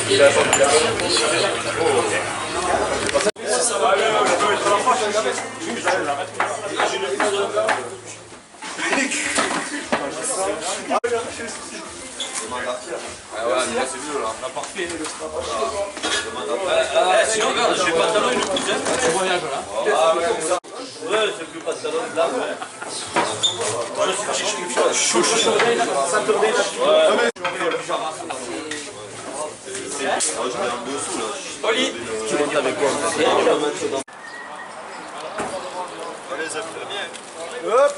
Ah ouais, mais là c'est vieux là. On a parfait le si on regarde, j'ai pas de talon et le cousin. Tu voyages là. Ah ouais, comme ça. Ouais, j'ai plus pas de talon là. Chaud. Ça te brille là. Je mets en dessous là. Oli, tu montes avec quoi? Allez, ça fait bien. Hop.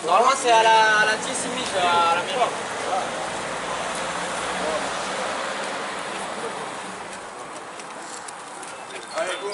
Normalement c'est à la 10 à la miroir. Allez, go.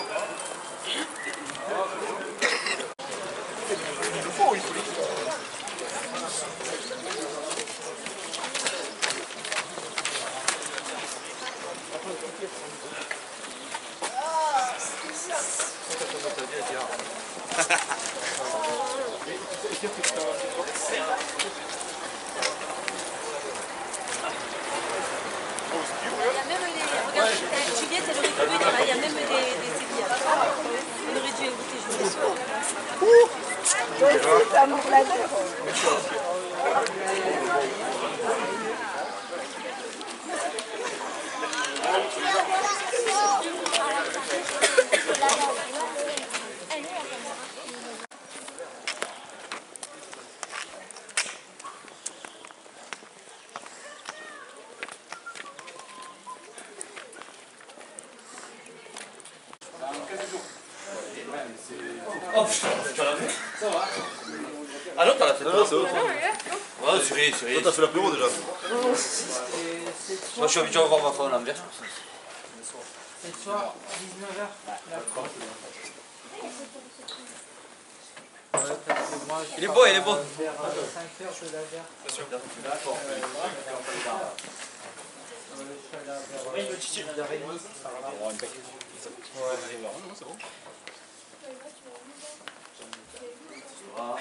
Juliette, elle aurait pu venir, il y a même des aiguilles. Elle aurait dû éviter Juliette. Oh putain, tu l'as fait? Ça va. Ah non, t'as la fait. Non, c'est autre. Ouais, c'est toi, t'as fait l'apéro déjà. Moi, je suis habitué à voir ma femme à l'envers. C'est le soir, 19h. D'accord. Il est beau, il est beau. Vers 5h, je la vers. Bien sûr. D'accord. C'est bon. Ah,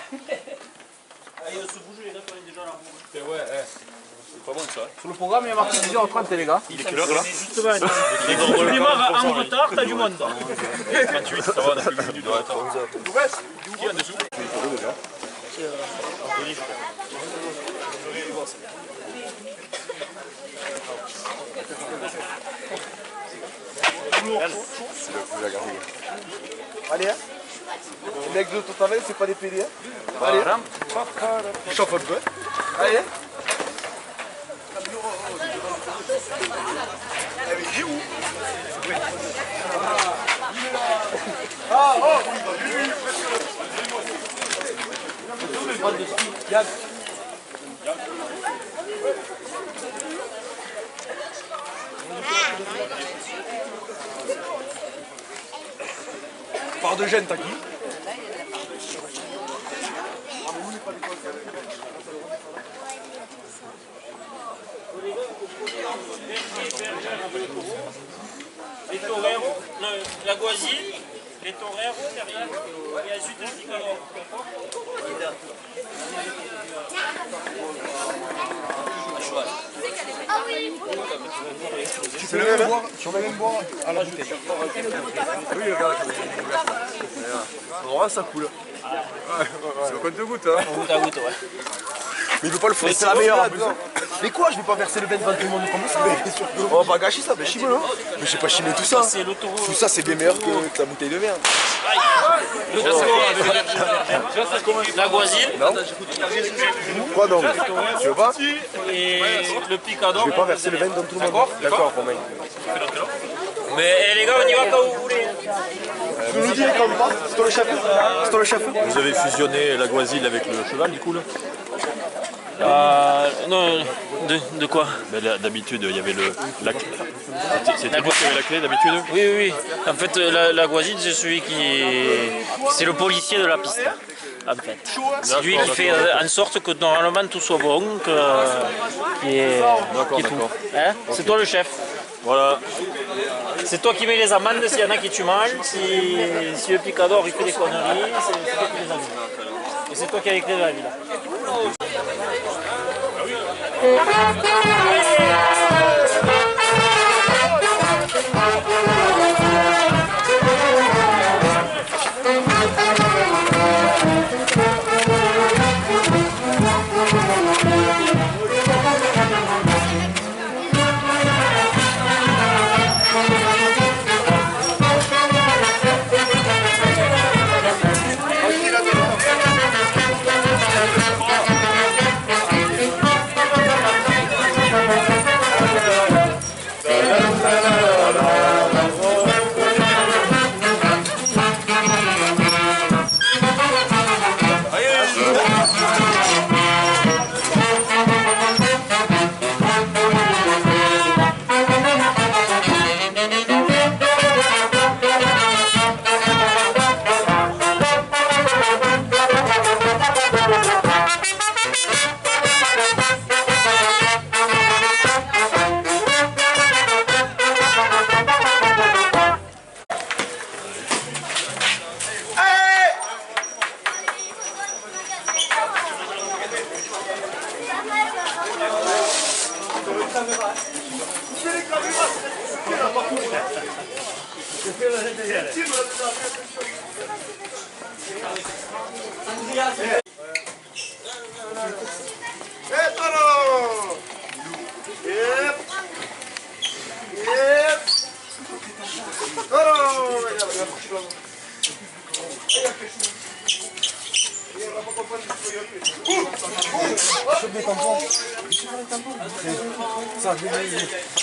il va se bouger, là, on est déjà là. Ouais, c'est pas bon ça. Sur le programme, il y a marqué 10h30, les gars. Il est quelle heure là? Justement, tu démarres en retard, t'as du monde. 28, ça va, on a plus de minutes de retard. Qui est en dessous? C'est le plus agréable. Allez, hein. Les mecs de tout à l'heure, c'est pas des PD. Hein. Allez, il chauffe un peu. Allez. Il est où? Ah, oh. Yann. Part de gêne, t'as qui? Les toreros, la goisine, les toreros derrière, et ensuite le picador. Tu peux même boire, à la bouteille. Oui, regarde. Oh, ça coule. C'est au compte de goutte, hein. Goutte à goutte, ouais. Mais il veut pas le faire, c'est la meilleure en plus. Mais quoi, je vais pas verser le bain devant tout le monde comme ça. On va pas gâcher ça, mais chimé, hein. Mais j'ai pas chimé tout ça. Tout ça, c'est bien meilleur que la bouteille de merde. La goisine. Non. Quoi donc? Tu veux pas? Et le picador. Je vais pas verser le vin dans tout le monde. D'accord, Romain. Mais les gars, on y va quand vous voulez. Tu nous dis quand on passe? C'est toi le chef? C'est toi le chef? Vous avez fusionné la Goisille avec le cheval du coup là? Non, de quoi? D'habitude il y avait la clé. C'était vous qui avez la clé d'habitude? Oui. En fait, la goisine, c'est celui c'est le policier de la piste. En fait. C'est lui qui fait en sorte que normalement tout soit bon, qui est tout. Hein? C'est toi le chef. Voilà. C'est toi qui mets les amendes s'il y en a qui tuent mal, si le picador il fait des conneries, c'est toi qui les amendes. Et c'est toi qui as les clés de la ville.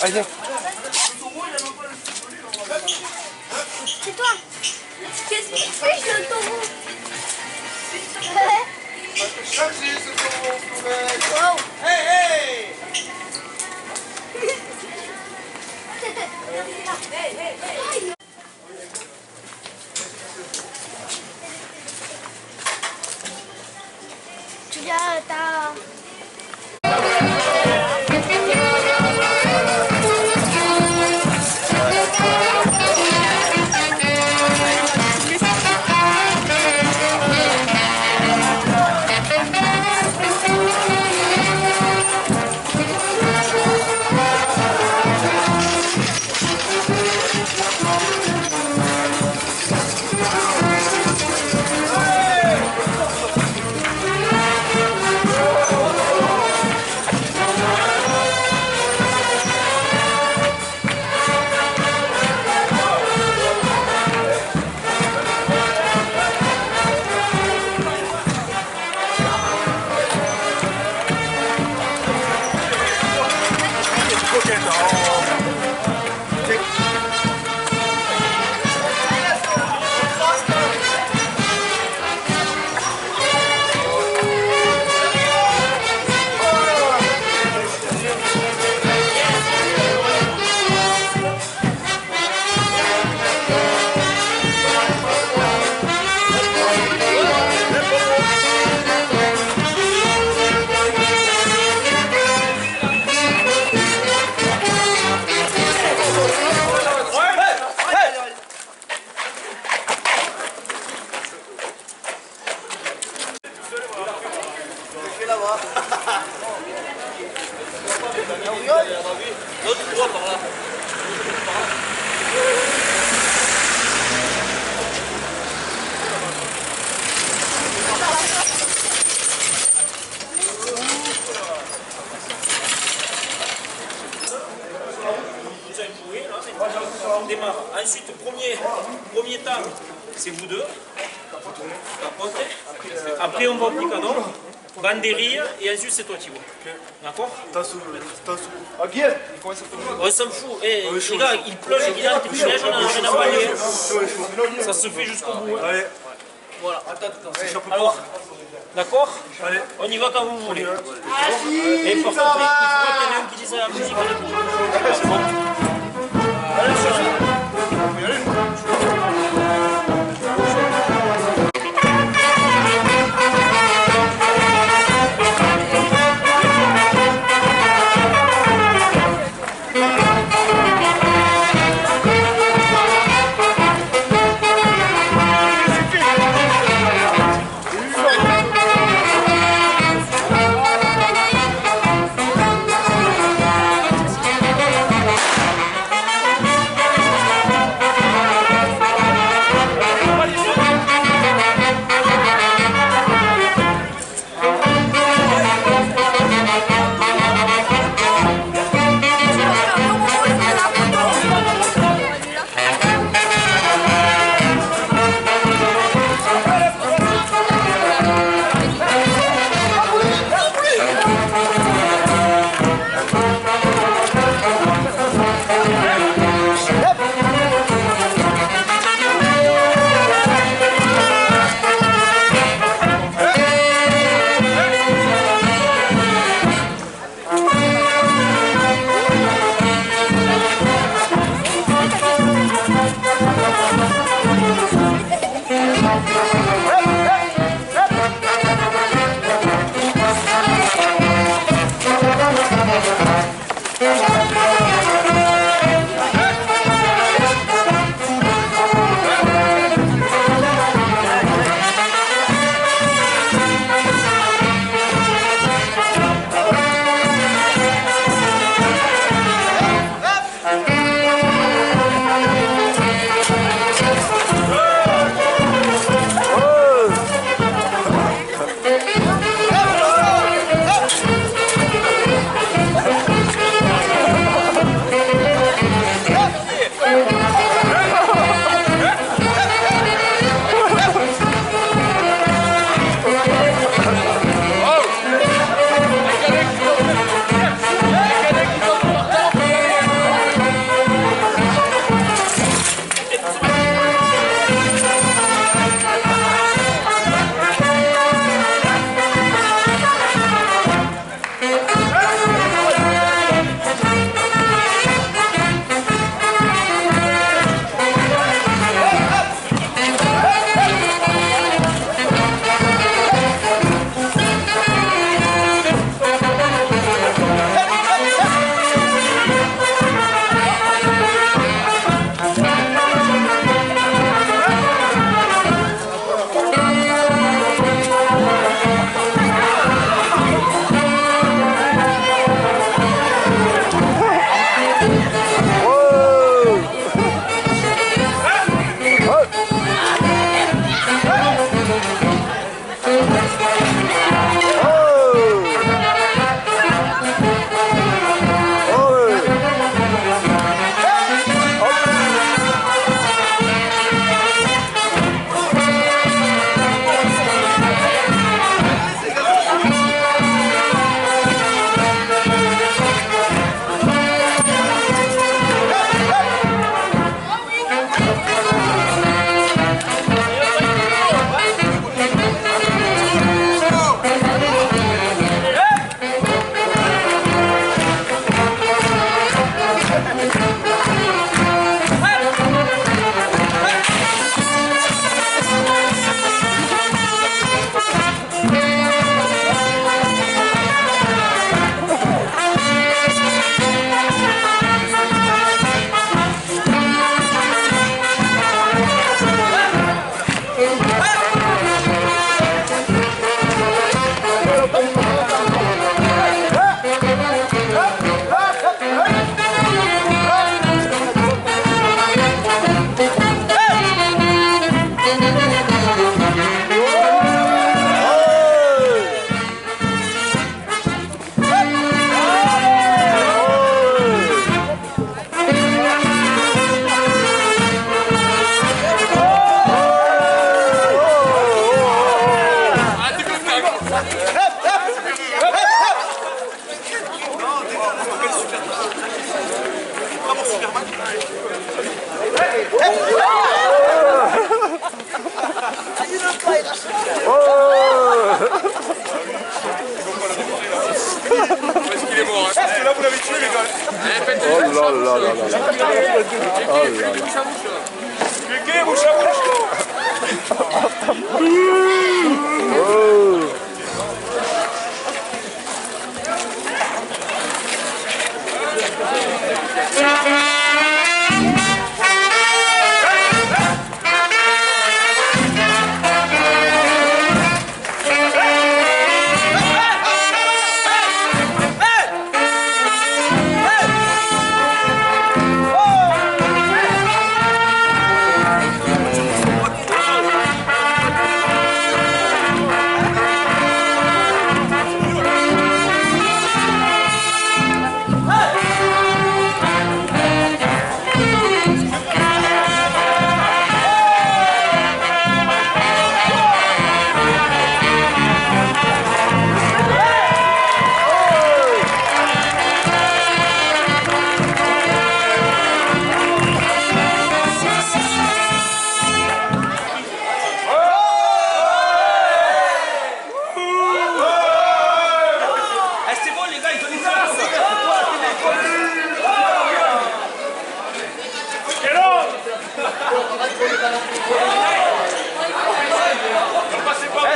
Allez, C'est toi. Qu'est-ce que tu fais, je le taureau? Wow. hey, hey. Julia, t'as... On démarre. Ensuite, premier temps, c'est vous deux. Capote. Après, on va au picador, banderia, et ensuite, c'est toi, Thibaut. D'accord? On s'en fout. Eh, les gars, il pleut, il a un petit neige, on a rien à balayer. Ça se fait jusqu'au bout. Hein. Voilà. Alors, d'accord? On y va quand vous voulez. Et par contre, il faut qu'il y en ait un qui dise la musique. C'est bon. Allez,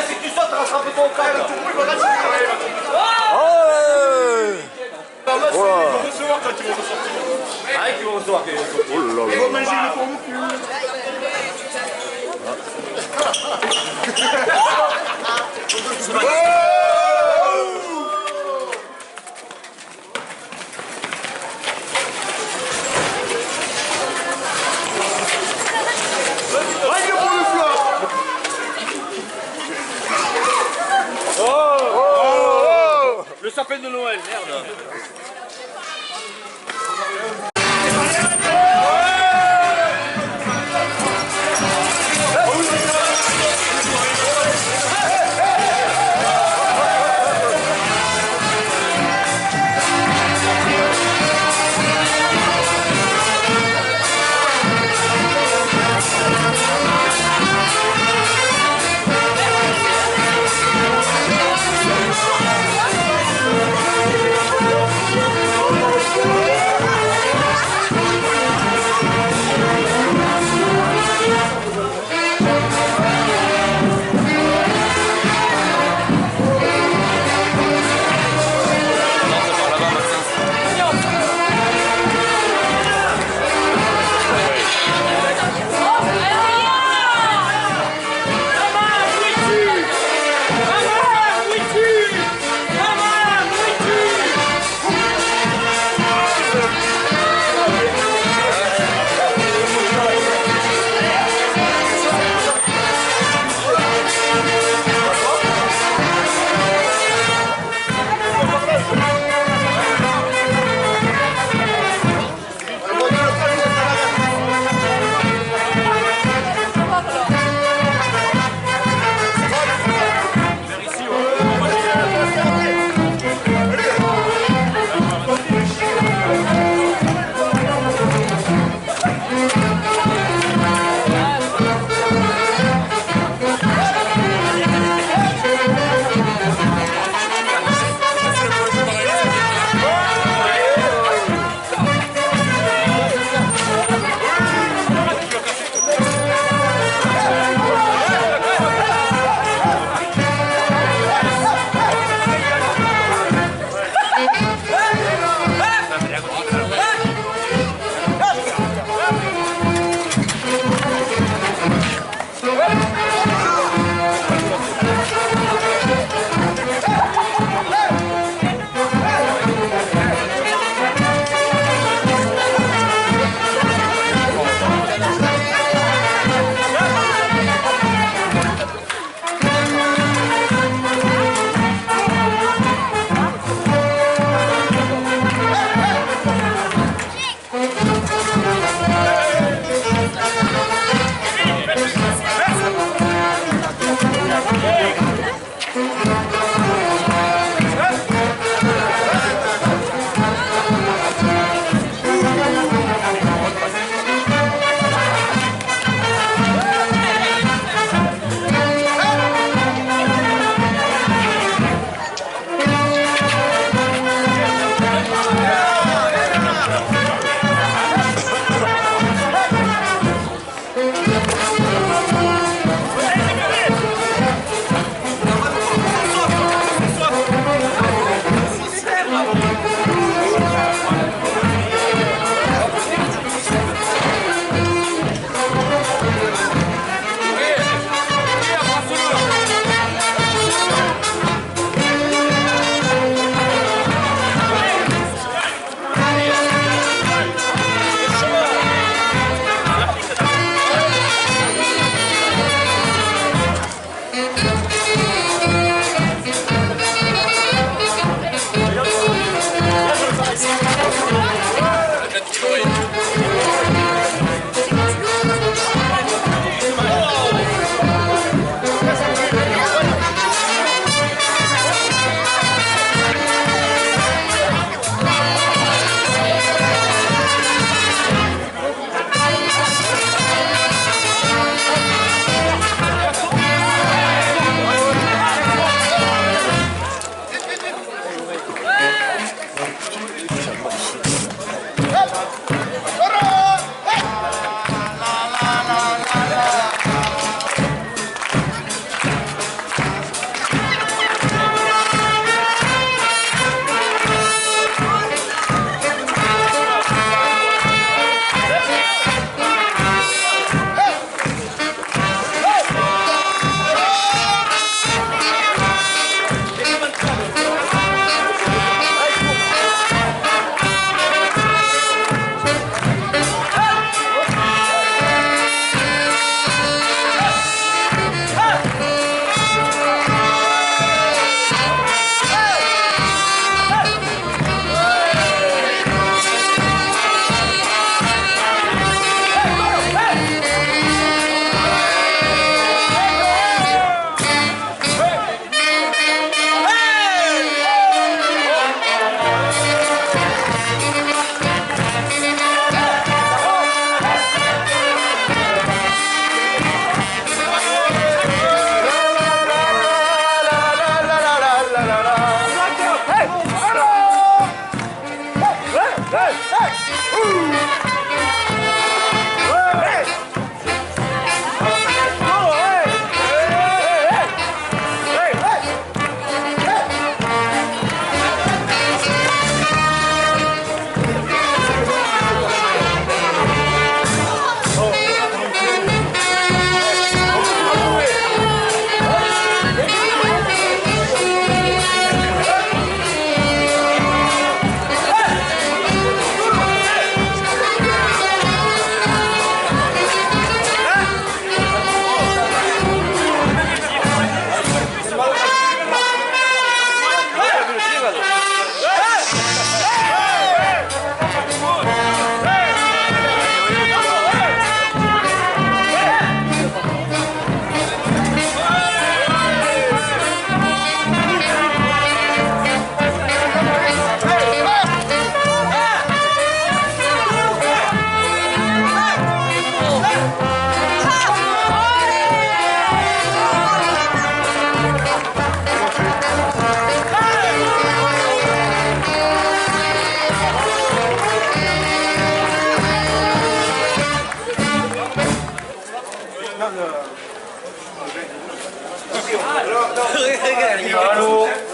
Si tu sautes, tu rattrapes ton câble. Ah, qui vont recevoir. Oh là là. Le sapin de Noël, merde.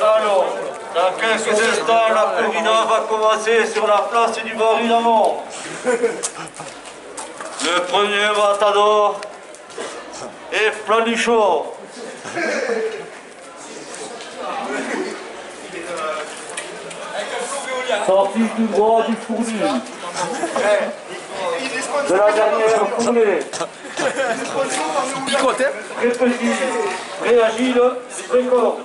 Alors, dans quelques instants, la corrida va commencer sur la place du baril avant. Le premier matador est Planichon. Sorti tout droit du fourni. De la dernière fournée. Picote, hein? Très petit, très agile, très fort.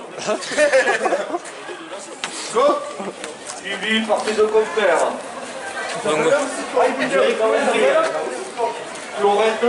Suivi par ses deux compères. Florette.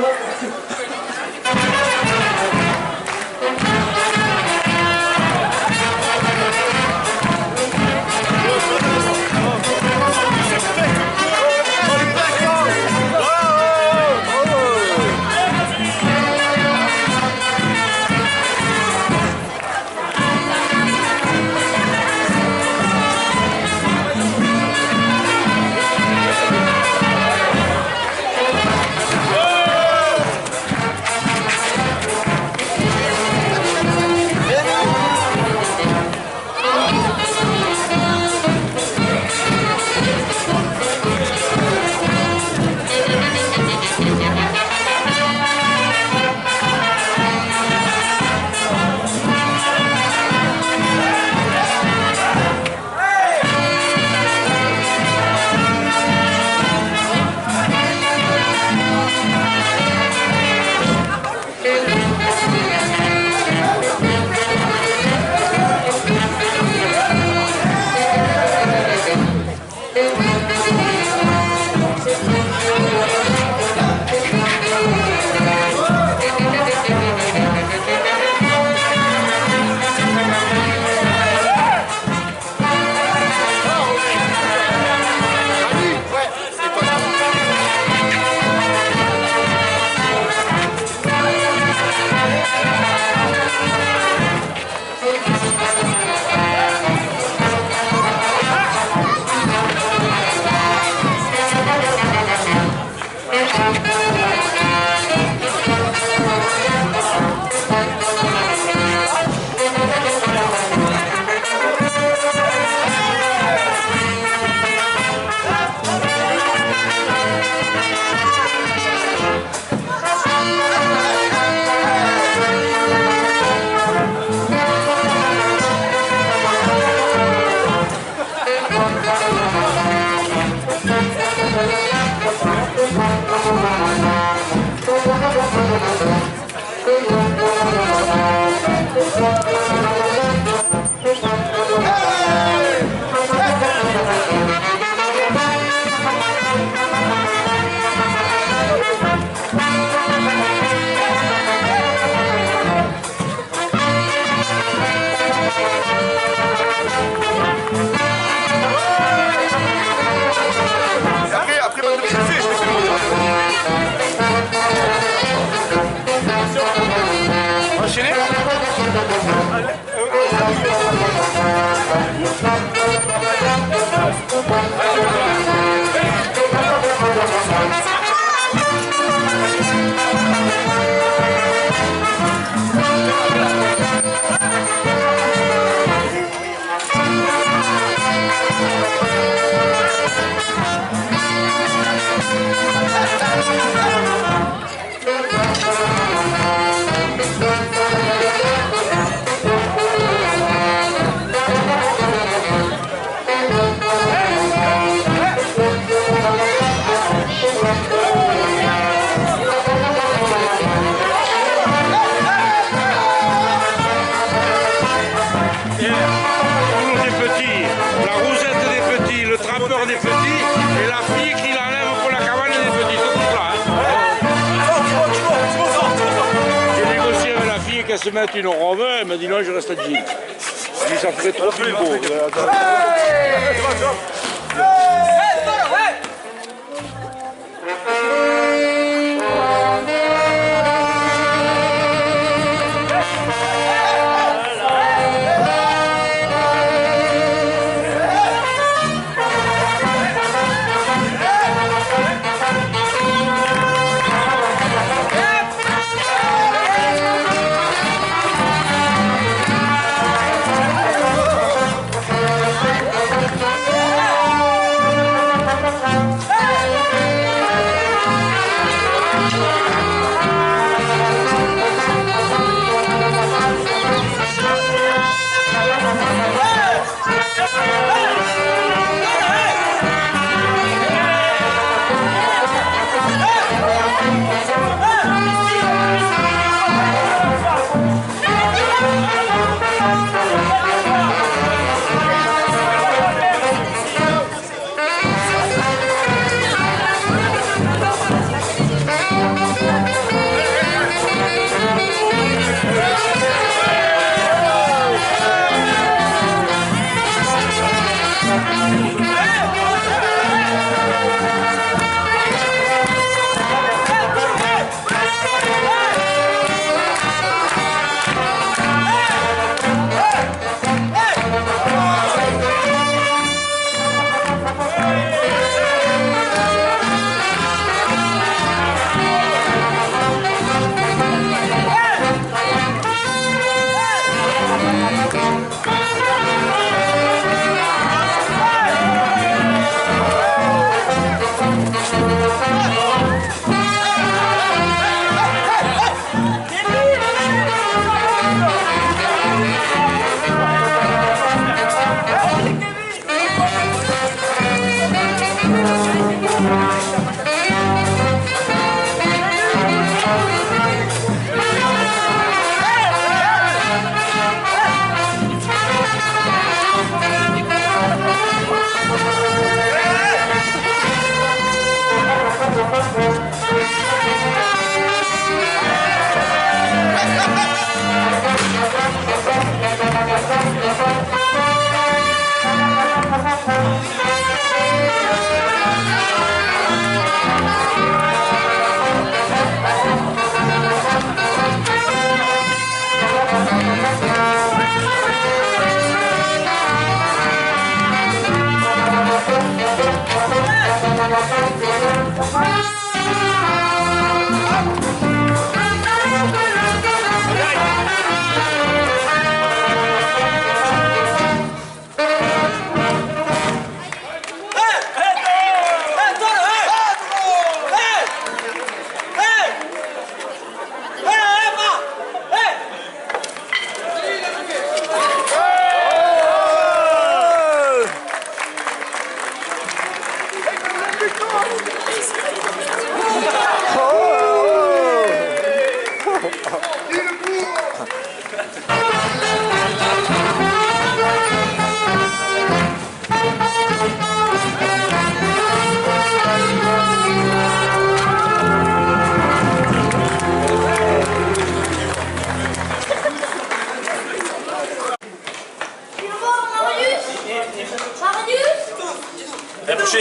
Qu'elle se mette une robe, elle m'a dit non, je reste à jean. Je dis ça ferait trop plus beau.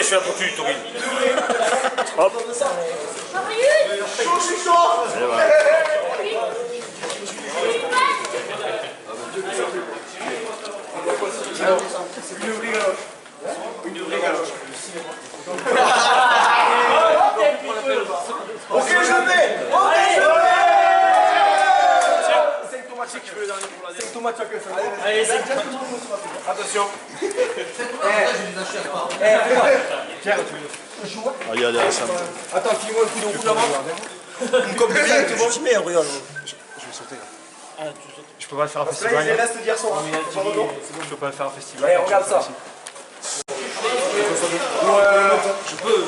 fais la tortue du taurine. Hop. Allez, voilà. Ok, je l'ai. Ok, je l'ai. 5 tomates, je fais le dernier pour la dernière. 5 tomates chacun, ça. Allez, c'est Attention. Allez, allez, ça. Attends, file-moi le coup de rouge avant. Comme bien, tu vois. Je mets, regarde. Je vais sauter là. Je peux pas le faire un Là, festival. il reste d'hier soir. Je peux pas le faire un festival. Allez, regarde ça. Je peux.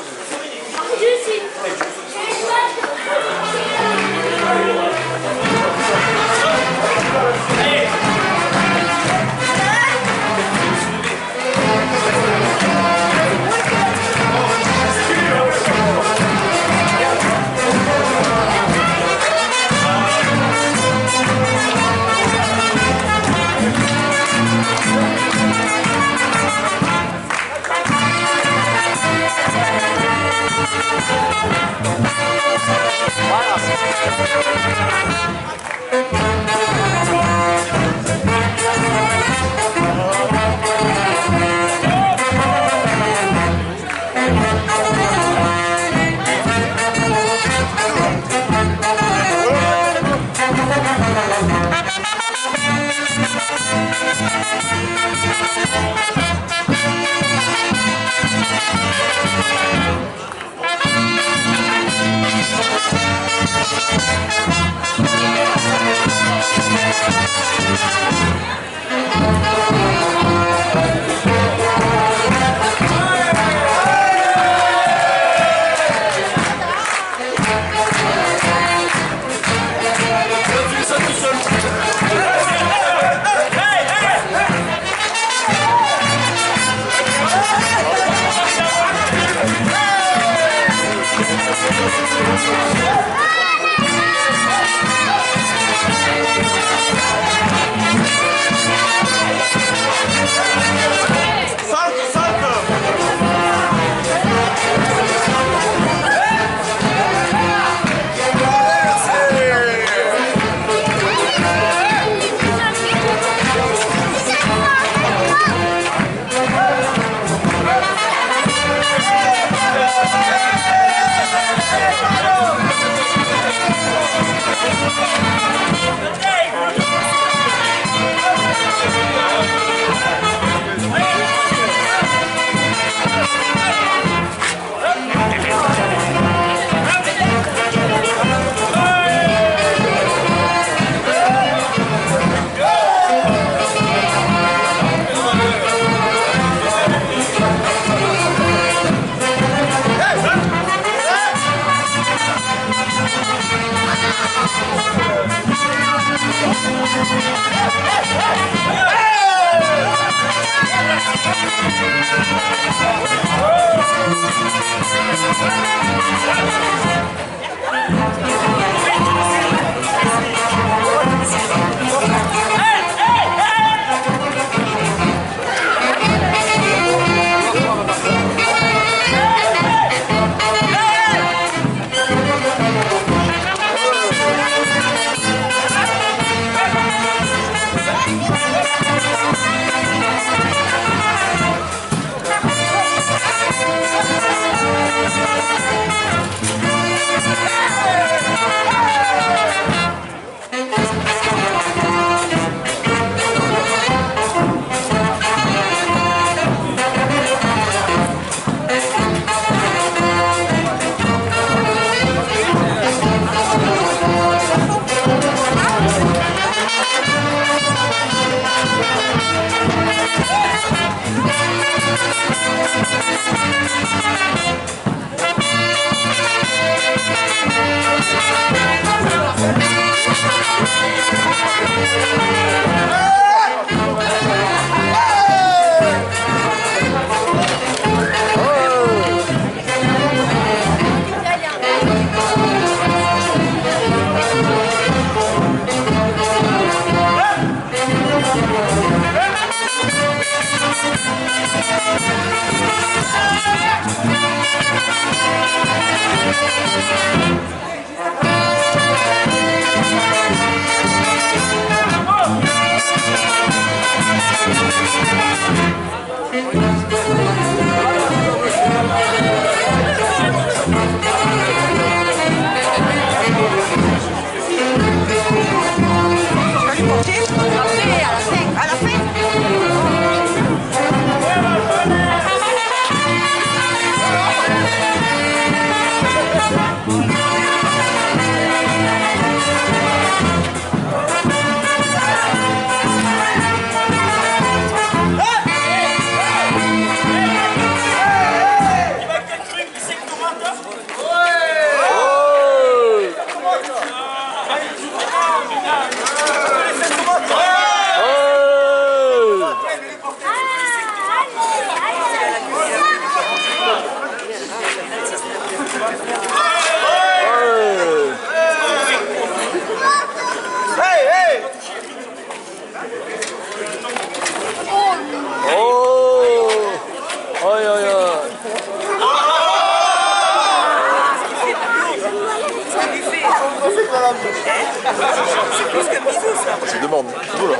C'est une demande. Voilà.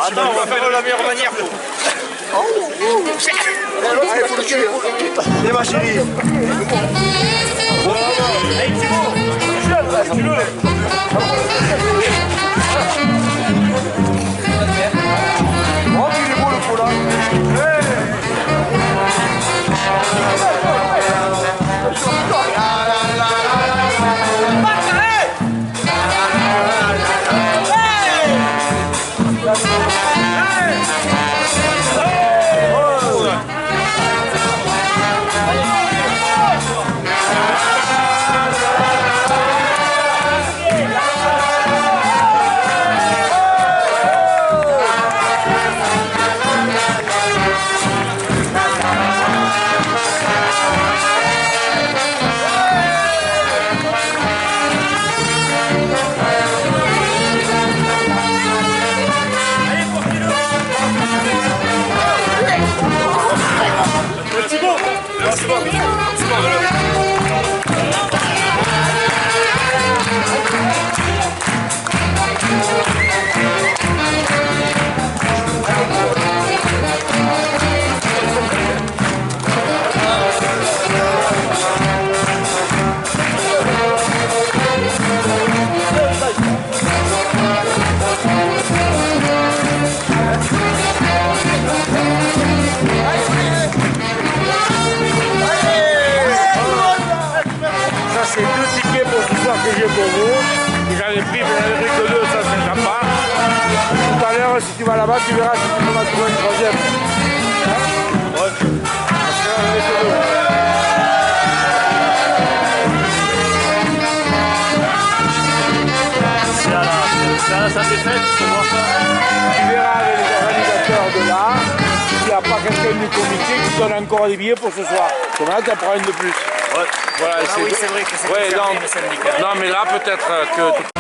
Attends, on va faire de la meilleure manière. Allez, faut le tuer. Et ma chérie. Allez, Thibaut. Tu le. Oh, il est beau le pot là. là-bas, tu verras si tu peux m'en trouver une troisième. Ouais. Parce que là, on est que deux. C'est à sa défaite, tu vois ça. Tu verras avec les organisateurs de là, s'il n'y a pas quelqu'un du comité qui donne encore des billets pour ce soir. Comme là, tu en prends une de plus. Ouais. Voilà, Ah oui, c'est vrai que c'est ouais, fermé, le syndicat. non, mais là, peut-être que...